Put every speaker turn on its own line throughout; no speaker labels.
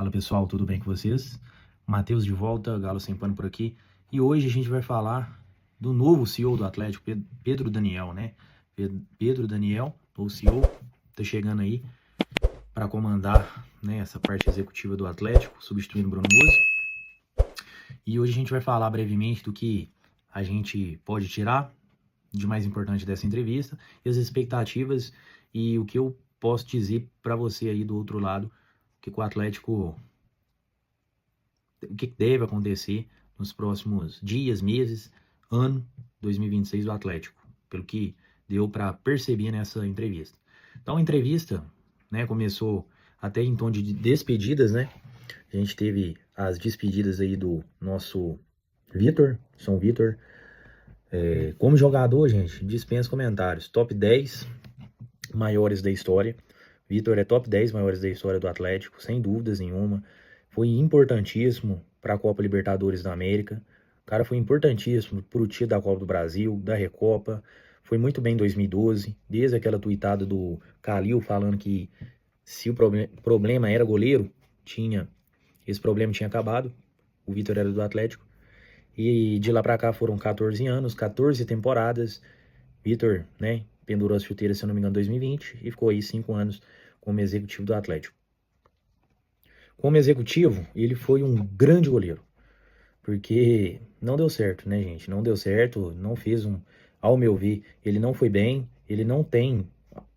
Fala pessoal, tudo bem com vocês? Matheus de volta, Galo Sem Pano por aqui. E hoje a gente vai falar do novo CEO do Atlético, Pedro Daniel, né? Pedro Daniel, o CEO, tá chegando aí para comandar, né, essa parte executiva do Atlético, substituindo o Bruno Musi. E hoje a gente vai falar brevemente do que a gente pode tirar de mais importante dessa entrevista, e as expectativas e o que eu posso dizer para você aí do outro lado, que o Atlético, o que deve acontecer nos próximos dias, meses, ano 2026 do Atlético, pelo que deu para perceber nessa entrevista. Então a entrevista, né, começou até em tom de despedidas, né? A gente teve as despedidas aí do nosso Vitor, São Vitor. Como jogador, gente, dispensa comentários. Top 10 maiores da história. Vitor é top 10 maiores da história do Atlético, sem dúvidas nenhuma. Foi importantíssimo para a Copa Libertadores da América. O cara foi importantíssimo para o título da Copa do Brasil, da Recopa. Foi muito bem em 2012, desde aquela tuitada do Calil falando que se o problema era goleiro, esse problema tinha acabado. O Vitor era do Atlético. E de lá para cá foram 14 anos, 14 temporadas. Vitor, né, pendurou as chuteiras, se eu não me engano, em 2020 e ficou aí 5 anos como executivo do Atlético. Como executivo, ele foi um grande goleiro, porque não deu certo, né, gente? Não deu certo, não fez ao meu ver, ele não foi bem, ele não tem,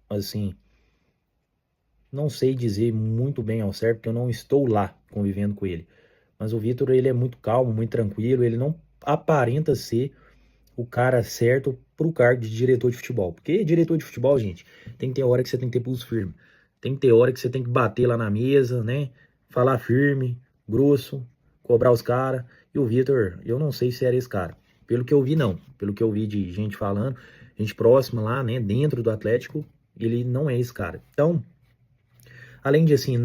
assim, não sei dizer muito bem ao certo, porque eu não estou lá convivendo com ele. Mas o Vitor, ele é muito calmo, muito tranquilo, ele não aparenta ser o cara certo pro cargo de diretor de futebol. Porque diretor de futebol, gente, tem que ter hora que você tem que ter pulso firme. Tem que ter hora que você tem que bater lá na mesa, né? Falar firme, grosso, cobrar os caras. E o Vitor, eu não sei se era esse cara. Pelo que eu vi, não. Pelo que eu vi de gente falando, gente próxima lá, né? Dentro do Atlético, ele não é esse cara. Então, além de assim,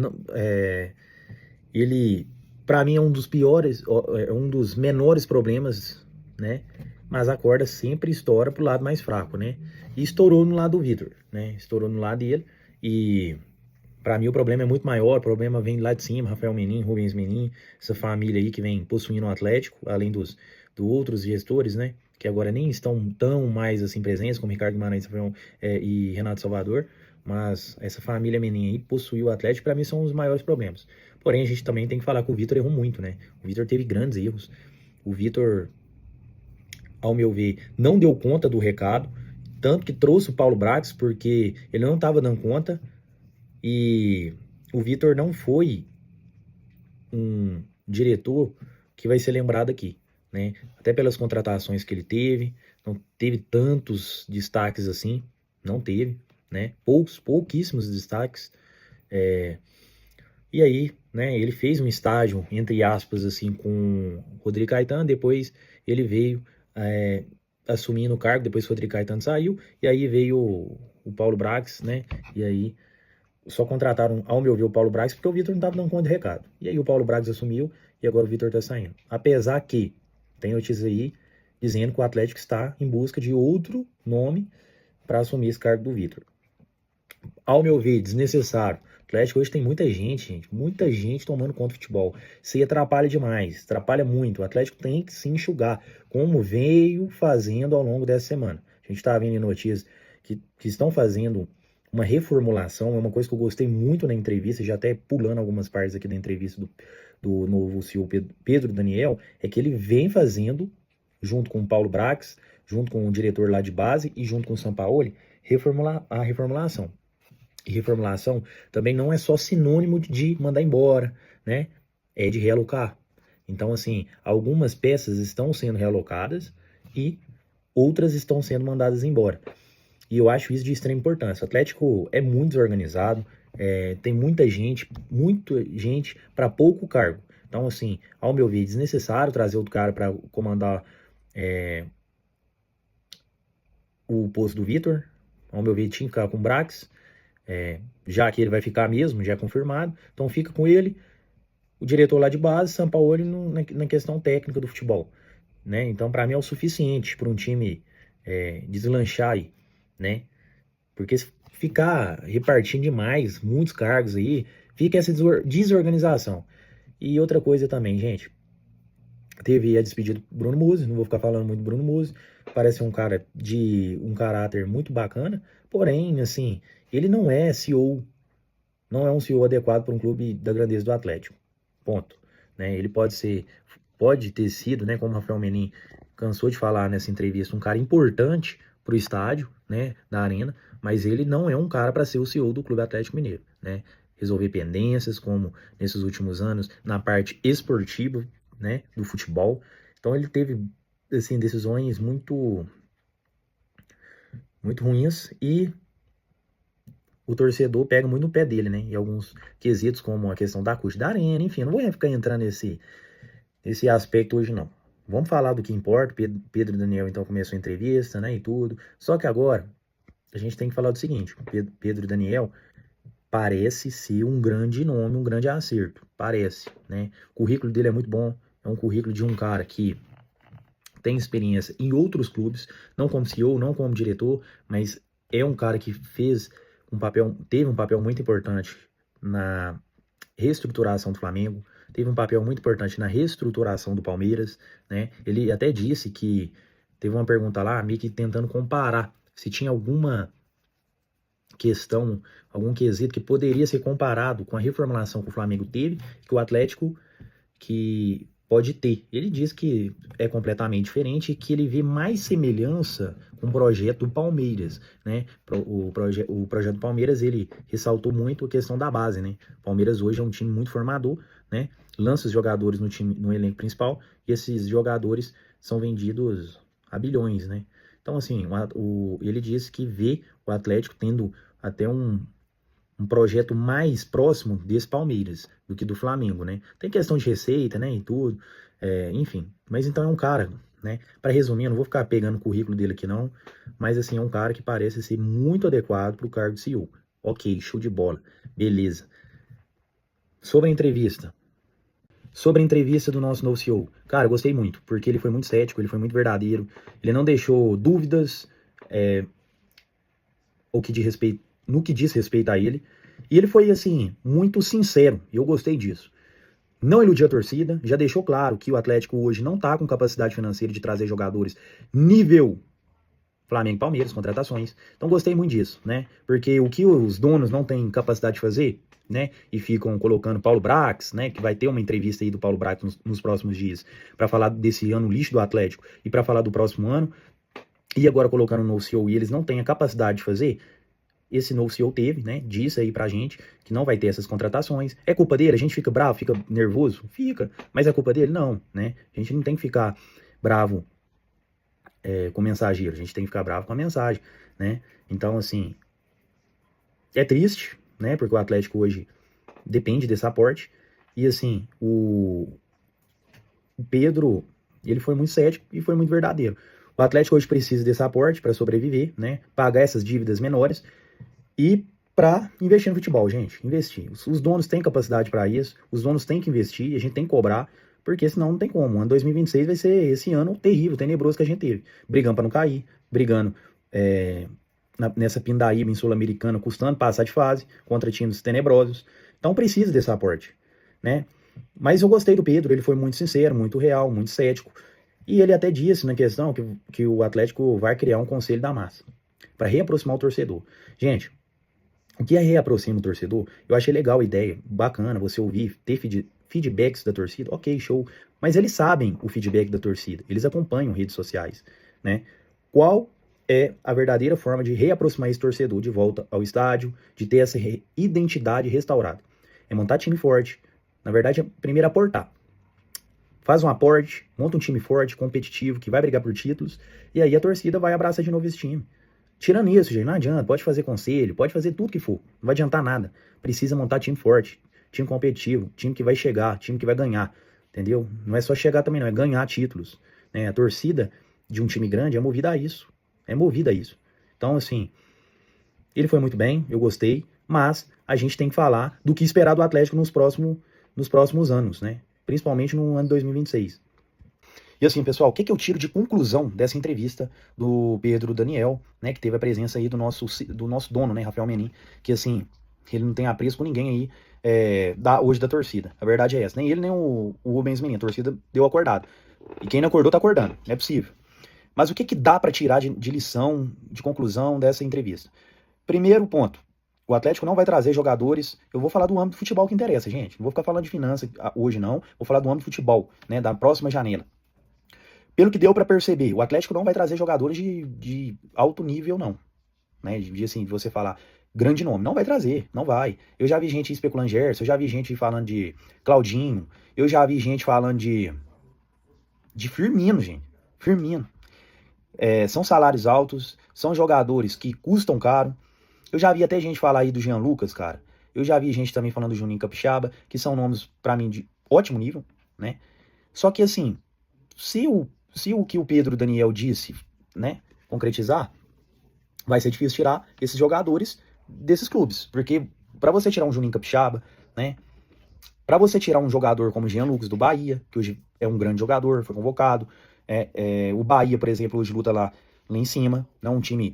ele, para mim, é um dos piores, é um dos menores problemas, né? Mas a corda sempre estoura pro lado mais fraco, né? E estourou no lado do Vitor, né? Estourou no lado dele. E para mim o problema é muito maior. O problema vem lá de cima, Rafael Menin, Rubens Menin, essa família aí que vem possuindo o Atlético, além dos outros gestores, né? Que agora nem estão tão mais assim presentes, como Ricardo Guimarães e Renato Salvador. Mas essa família Menin aí possuiu o Atlético, para mim são os maiores problemas. Porém, a gente também tem que falar que o Vitor errou muito, né? O Vitor teve grandes erros. O Vitor, ao meu ver, não deu conta do recado, tanto que trouxe o Paulo Brax, porque ele não estava dando conta, e o Vitor não foi um diretor que vai ser lembrado aqui, né? Até pelas contratações que ele teve, não teve tantos destaques assim, não teve, né? Pouquíssimos destaques. E aí, né, ele fez um estágio, entre aspas, assim, com o Rodrigo Caetano, depois ele veio assumindo o cargo, depois o Rodrigo Caetano saiu, e aí veio o Paulo Brax, né, e aí só contrataram, ao meu ver, o Paulo Brax, porque o Vitor não estava dando conta de recado. E aí o Paulo Brax assumiu, e agora o Vitor está saindo. Apesar que, tem notícias aí, dizendo que o Atlético está em busca de outro nome para assumir esse cargo do Vitor. Ao meu ver, desnecessário. O Atlético hoje tem muita gente tomando conta do futebol. Isso aí atrapalha demais, atrapalha muito. O Atlético tem que se enxugar, como veio fazendo ao longo dessa semana. A gente está vendo notícias que estão fazendo uma reformulação, é uma coisa que eu gostei muito na entrevista, já até pulando algumas partes aqui da entrevista do novo CEO Pedro Daniel, é que ele vem fazendo, junto com o Paulo Brax, junto com o diretor lá de base e junto com o Sampaoli, a reformulação. E reformulação também não é só sinônimo de mandar embora, né? É de realocar. Então, assim, algumas peças estão sendo realocadas e outras estão sendo mandadas embora. E eu acho isso de extrema importância. O Atlético é muito desorganizado, tem muita gente para pouco cargo. Então, assim, ao meu ver, é desnecessário trazer outro cara para comandar o posto do Vitor. Ao meu ver, tinha que ficar com o Brax. Já que ele vai ficar mesmo, já é confirmado, então fica com ele, o diretor lá de base, Sampaoli na questão técnica do futebol, né? Então, para mim é o suficiente para um time deslanchar aí, né? Porque se ficar repartindo demais, muitos cargos aí, fica essa desorganização. E outra coisa também, gente, teve a despedida do Bruno Musi, não vou ficar falando muito do Bruno Musi, parece um cara de um caráter muito bacana, porém, assim, ele não é CEO, não é um CEO adequado para um clube da grandeza do Atlético, ponto. Né? Ele pode ter sido, né, como o Rafael Menin cansou de falar nessa entrevista, um cara importante para o estádio, né, da Arena, mas ele não é um cara para ser o CEO do Clube Atlético Mineiro, né? Resolver pendências, como nesses últimos anos, na parte esportiva, né, do futebol. Então ele teve, assim, decisões muito ruins e o torcedor pega muito no pé dele, né? Em alguns quesitos, como a questão da custo da arena, enfim, não vou ficar entrando nesse aspecto hoje, não. Vamos falar do que importa. Pedro Daniel, então, começou a entrevista, né, e tudo. Só que agora, a gente tem que falar do seguinte, Pedro Daniel parece ser um grande nome, um grande acerto. Parece, né? O currículo dele é muito bom. É um currículo de um cara que tem experiência em outros clubes, não como CEO, não como diretor, mas é um cara que teve um papel muito importante na reestruturação do Flamengo, teve um papel muito importante na reestruturação do Palmeiras, né? Ele até disse que teve uma pergunta lá, meio que tentando comparar se tinha alguma questão, algum quesito que poderia ser comparado com a reformulação que o Flamengo teve, que o Atlético que pode ter. Ele diz que é completamente diferente e que ele vê mais semelhança com o projeto do Palmeiras, né? O projeto do Palmeiras, ele ressaltou muito a questão da base, né? O Palmeiras hoje é um time muito formador, né? Lança os jogadores no elenco principal e esses jogadores são vendidos a bilhões, né? Então, assim, ele disse que vê o Atlético tendo até um projeto mais próximo desse Palmeiras do que do Flamengo, né? Tem questão de receita, né, e tudo, enfim. Mas então é um cara, né? Para resumir, eu não vou ficar pegando o currículo dele aqui não, mas assim, é um cara que parece ser muito adequado para o cargo de CEO. Ok, show de bola, beleza. Sobre a entrevista do nosso novo CEO. Cara, eu gostei muito, porque ele foi muito cético, ele foi muito verdadeiro, ele não deixou dúvidas no que diz respeito a ele, e ele foi, assim, muito sincero, e eu gostei disso. Não iludiu a torcida, já deixou claro que o Atlético hoje não tá com capacidade financeira de trazer jogadores nível Flamengo e Palmeiras, contratações. Então gostei muito disso, né? Porque o que os donos não têm capacidade de fazer, né? E ficam colocando Paulo Brax, né? Que vai ter uma entrevista aí do Paulo Brax nos próximos dias para falar desse ano lixo do Atlético e para falar do próximo ano. E agora colocando um novo CEO e eles não têm a capacidade de fazer. Esse novo CEO teve, né? Disse aí pra gente que não vai ter essas contratações. É culpa dele? A gente fica bravo, fica nervoso? Fica. Mas é culpa dele? Não, né? A gente não tem que ficar bravo com o mensageiro. A gente tem que ficar bravo com a mensagem, né? Então, assim, é triste, né? Porque o Atlético hoje depende desse aporte. E, assim, o Pedro, ele foi muito cético e foi muito verdadeiro. O Atlético hoje precisa desse aporte para sobreviver, né? Pagar essas dívidas menores e para investir no futebol, gente. Investir. Os donos têm capacidade para isso, os donos têm que investir, a gente tem que cobrar, porque senão não tem como. O ano 2026 vai ser esse ano terrível, tenebroso que a gente teve. Brigando para não cair, brigando nessa pindaíba em Sul-Americana, custando passar de fase, contra times tenebrosos. Então precisa desse aporte, né? Mas eu gostei do Pedro, ele foi muito sincero, muito real, muito cético. E ele até disse na questão que o Atlético vai criar um conselho da massa para reaproximar o torcedor. Gente, o que é reaproxima o torcedor? Eu achei legal a ideia, bacana você ouvir, ter feedbacks da torcida, ok, show. Mas eles sabem o feedback da torcida, eles acompanham redes sociais, né? Qual é a verdadeira forma de reaproximar esse torcedor de volta ao estádio, de ter essa identidade restaurada? É montar time forte. Na verdade, é primeiro aportar. Faz um aporte, monta um time forte, competitivo, que vai brigar por títulos, e aí a torcida vai abraçar de novo esse time. Tirando isso, gente, não adianta, pode fazer conselho, pode fazer tudo que for, não vai adiantar nada. Precisa montar time forte, time competitivo, time que vai chegar, time que vai ganhar, entendeu? Não é só chegar também não, é ganhar títulos, né? A torcida de um time grande é movida a isso, Então, assim, ele foi muito bem, eu gostei, mas a gente tem que falar do que esperar do Atlético nos próximos anos, né? Principalmente no ano 2026. E assim, pessoal, o que eu tiro de conclusão dessa entrevista do Pedro Daniel, né, que teve a presença aí do nosso dono, né, Rafael Menin, que assim, Ele não tem apreço com ninguém aí hoje da torcida. A verdade é essa. Nem ele, nem o Rubens Menin. A torcida deu acordado. E quem não acordou tá acordando. Não é possível. Mas o que dá para tirar de lição, de conclusão dessa entrevista? Primeiro ponto. O Atlético não vai trazer jogadores. Eu vou falar do âmbito do futebol que interessa, gente. Não vou ficar falando de finanças hoje, não. Vou falar do âmbito do futebol, né? Da próxima janela. Pelo que deu para perceber, o Atlético não vai trazer jogadores de alto nível, não. Né? Assim, de você falar grande nome. Não vai trazer, não vai. Eu já vi gente especulando Gerson, eu já vi gente falando de Claudinho, eu já vi gente falando de Firmino, gente. Firmino. São salários altos, são jogadores que custam caro. Eu já vi até gente falar aí do Jean Lucas, cara. Eu já vi gente também falando do Juninho Capixaba, que são nomes, pra mim, de ótimo nível, né? Só que, assim, se o que o Pedro Daniel disse, né, concretizar, vai ser difícil tirar esses jogadores desses clubes. Porque pra você tirar um Juninho Capixaba, né, pra você tirar um jogador como o Jean Lucas do Bahia, que hoje é um grande jogador, foi convocado, o Bahia, por exemplo, hoje luta lá em cima, não um time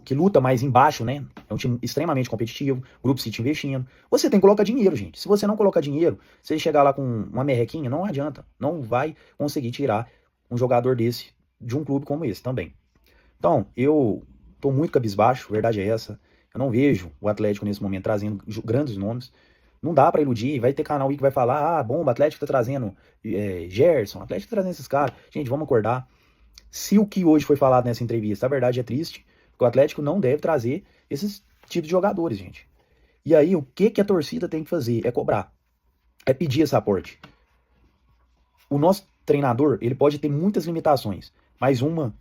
que luta mais embaixo, né? É um time extremamente competitivo, Grupo City investindo. Você tem que colocar dinheiro, gente. Se você não colocar dinheiro, se ele chegar lá com uma merrequinha, não adianta. Não vai conseguir tirar um jogador desse de um clube como esse também. Então, eu tô muito cabisbaixo, a verdade é essa. Eu não vejo o Atlético nesse momento trazendo grandes nomes. Não dá pra iludir. Vai ter canal aí que vai falar, bom, o Atlético tá trazendo Gerson, o Atlético tá trazendo esses caras. Gente, vamos acordar. Se o que hoje foi falado nessa entrevista, a verdade é triste, o Atlético não deve trazer esses tipos de jogadores, gente. E aí, o que a torcida tem que fazer? É cobrar. É pedir esse aporte. O nosso treinador, ele pode ter muitas limitações, mas uma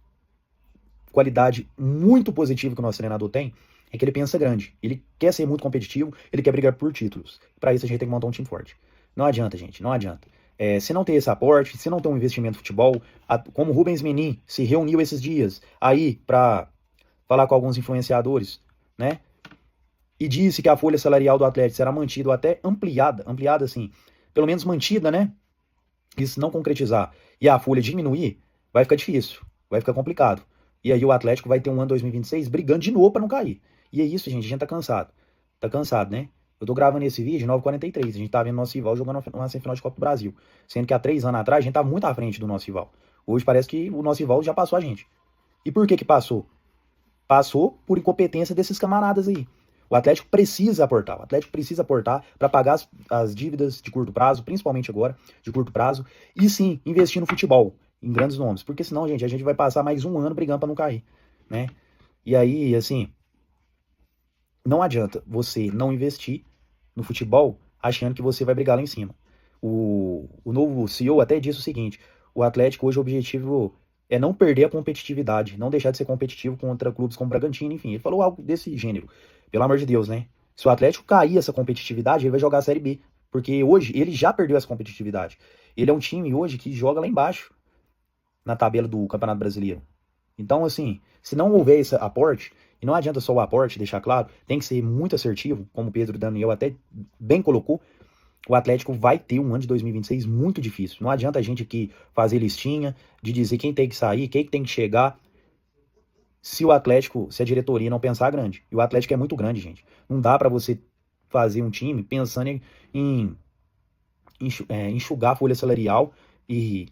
qualidade muito positiva que o nosso treinador tem é que ele pensa grande. Ele quer ser muito competitivo, ele quer brigar por títulos. Para isso, a gente tem que montar um time forte. Não adianta, gente, não adianta. Se não ter esse aporte, se não ter um investimento no futebol, como o Rubens Menin se reuniu esses dias aí para falar com alguns influenciadores, né? E disse que a folha salarial do Atlético será mantida ou até ampliada assim, pelo menos mantida, né? Isso não concretizar e a folha diminuir, vai ficar difícil, vai ficar complicado. E aí o Atlético vai ter um ano 2026 brigando de novo para não cair. E é isso, gente, a gente tá cansado. Tá cansado, né? Eu tô gravando esse vídeo 9h43, a gente tá vendo nosso rival jogando uma semifinal de Copa do Brasil. Sendo que há 3 anos atrás a gente tá muito à frente do nosso rival. Hoje parece que o nosso rival já passou a gente. E por que passou? Passou por incompetência desses camaradas aí. O Atlético precisa aportar. O Atlético precisa aportar para pagar as dívidas de curto prazo, principalmente agora, de curto prazo. E sim, investir no futebol, em grandes nomes. Porque senão, gente, a gente vai passar mais um ano brigando para não cair, né? E aí, assim, não adianta você não investir no futebol achando que você vai brigar lá em cima. O novo CEO até disse o seguinte: o Atlético hoje o objetivo é não perder a competitividade, não deixar de ser competitivo contra clubes como o Bragantino, enfim. Ele falou algo desse gênero. Pelo amor de Deus, né? Se o Atlético cair essa competitividade, ele vai jogar a Série B. Porque hoje ele já perdeu essa competitividade. Ele é um time hoje que joga lá embaixo, na tabela do Campeonato Brasileiro. Então, assim, se não houver esse aporte, e não adianta só o aporte, deixar claro, tem que ser muito assertivo, como o Pedro Daniel até bem colocou, o Atlético vai ter um ano de 2026 muito difícil. Não adianta a gente aqui fazer listinha de dizer quem tem que sair, quem tem que chegar, se o Atlético, se a diretoria não pensar grande. E o Atlético é muito grande, gente. Não dá pra você fazer um time pensando em enxugar a folha salarial e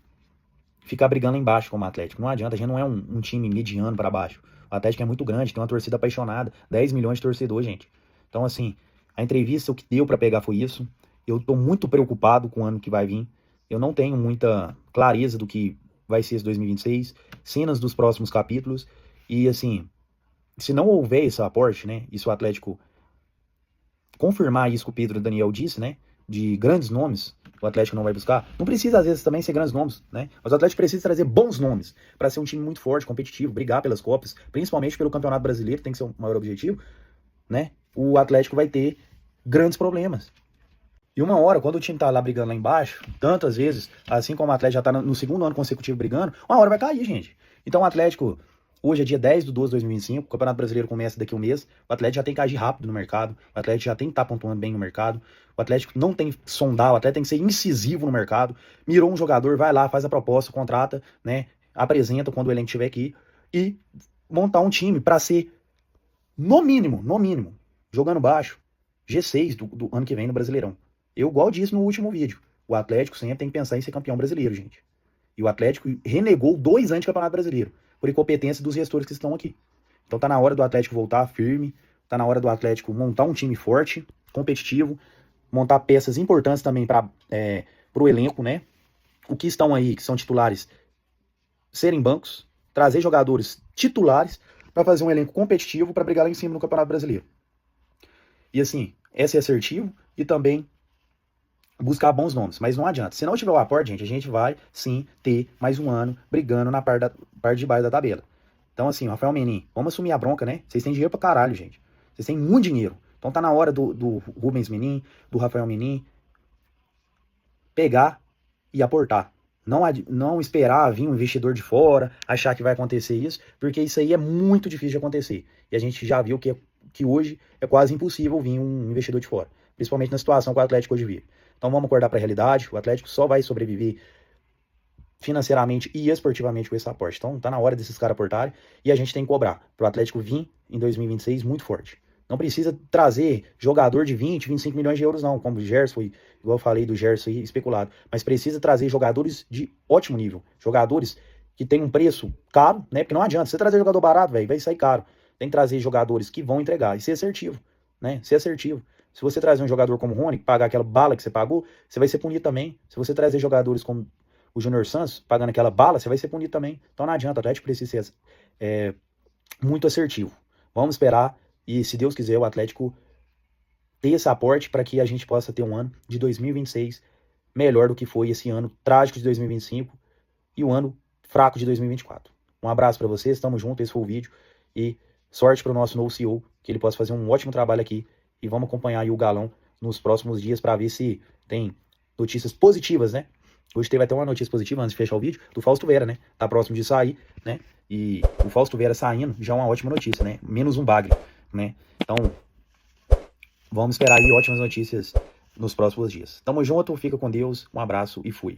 ficar brigando lá embaixo como o Atlético. Não adianta, a gente não é um time mediano para baixo. O Atlético é muito grande, tem uma torcida apaixonada, 10 milhões de torcedores, gente. Então, assim, a entrevista, o que deu para pegar foi isso. Eu tô muito preocupado com o ano que vai vir. Eu não tenho muita clareza do que vai ser esse 2026, cenas dos próximos capítulos. E, assim, se não houver esse aporte, né, e se o Atlético confirmar isso que o Pedro Daniel disse, né, de grandes nomes, o Atlético não vai buscar. Não precisa, às vezes, também ser grandes nomes, né? Mas o Atlético precisa trazer bons nomes para ser um time muito forte, competitivo, brigar pelas Copas, principalmente pelo Campeonato Brasileiro, tem que ser o maior objetivo, né? O Atlético vai ter grandes problemas. E uma hora, quando o time tá lá brigando lá embaixo, tantas vezes, assim como o Atlético já tá no segundo ano consecutivo brigando, uma hora vai cair, gente. Então o Atlético, hoje é dia 10/12/2025, o Campeonato Brasileiro começa daqui a um mês, o Atlético já tem que agir rápido no mercado, o Atlético já tem que estar pontuando bem no mercado, o Atlético não tem que sondar, o Atlético tem que ser incisivo no mercado, mirou um jogador, vai lá, faz a proposta, contrata, né, apresenta quando o elenco estiver aqui, e montar um time para ser, no mínimo, jogando baixo, G6 do ano que vem no Brasileirão. Eu, igual disse no último vídeo, o Atlético sempre tem que pensar em ser campeão brasileiro, gente. E o Atlético renegou 2 anos de Campeonato Brasileiro, por incompetência dos gestores que estão aqui. Então tá na hora do Atlético voltar firme, tá na hora do Atlético montar um time forte, competitivo, montar peças importantes também para o elenco, né? O que estão aí, que são titulares, serem bancos, trazer jogadores titulares para fazer um elenco competitivo para brigar lá em cima no Campeonato Brasileiro. E assim, esse é assertivo e também buscar bons nomes, mas não adianta. Se não tiver o aporte, gente, a gente vai sim ter mais um ano brigando na parte de baixo da tabela. Então assim, Rafael Menin, vamos assumir a bronca, né? Vocês têm dinheiro pra caralho, gente. Vocês têm muito dinheiro. Então tá na hora do Rubens Menin, do Rafael Menin, pegar e aportar. Não esperar vir um investidor de fora, achar que vai acontecer isso, porque isso aí é muito difícil de acontecer. E a gente já viu que hoje é quase impossível vir um investidor de fora, principalmente na situação que o Atlético hoje vive. Então vamos acordar para a realidade, o Atlético só vai sobreviver financeiramente e esportivamente com esse aporte. Então tá na hora desses caras aportarem e a gente tem que cobrar para o Atlético vir em 2026 muito forte. Não precisa trazer jogador de 20, 25 milhões de euros não, como o Gerson, igual eu falei do Gerson aí, especulado. Mas precisa trazer jogadores de ótimo nível. Jogadores que tem um preço caro, né? Porque não adianta, você trazer jogador barato, velho, vai sair caro. Tem que trazer jogadores que vão entregar e ser assertivo, né? Ser assertivo. Se você trazer um jogador como o Rony, pagar aquela bala que você pagou, você vai ser punido também. Se você trazer jogadores como o Júnior Santos, pagando aquela bala, você vai ser punido também. Então não adianta, o Atlético precisa ser muito assertivo. Vamos esperar e, se Deus quiser, o Atlético ter esse aporte para que a gente possa ter um ano de 2026 melhor do que foi esse ano trágico de 2025 e o ano fraco de 2024. Um abraço para vocês, estamos juntos, esse foi o vídeo e sorte para o nosso novo CEO, que ele possa fazer um ótimo trabalho aqui e vamos acompanhar aí o Galão nos próximos dias para ver se tem notícias positivas, né? Hoje teve até uma notícia positiva, antes de fechar o vídeo, do Fausto Vera, né? Tá próximo de sair, né? E o Fausto Vera saindo já é uma ótima notícia, né? Menos um bagre, né? Então, vamos esperar aí ótimas notícias nos próximos dias. Tamo junto, fica com Deus, um abraço e fui.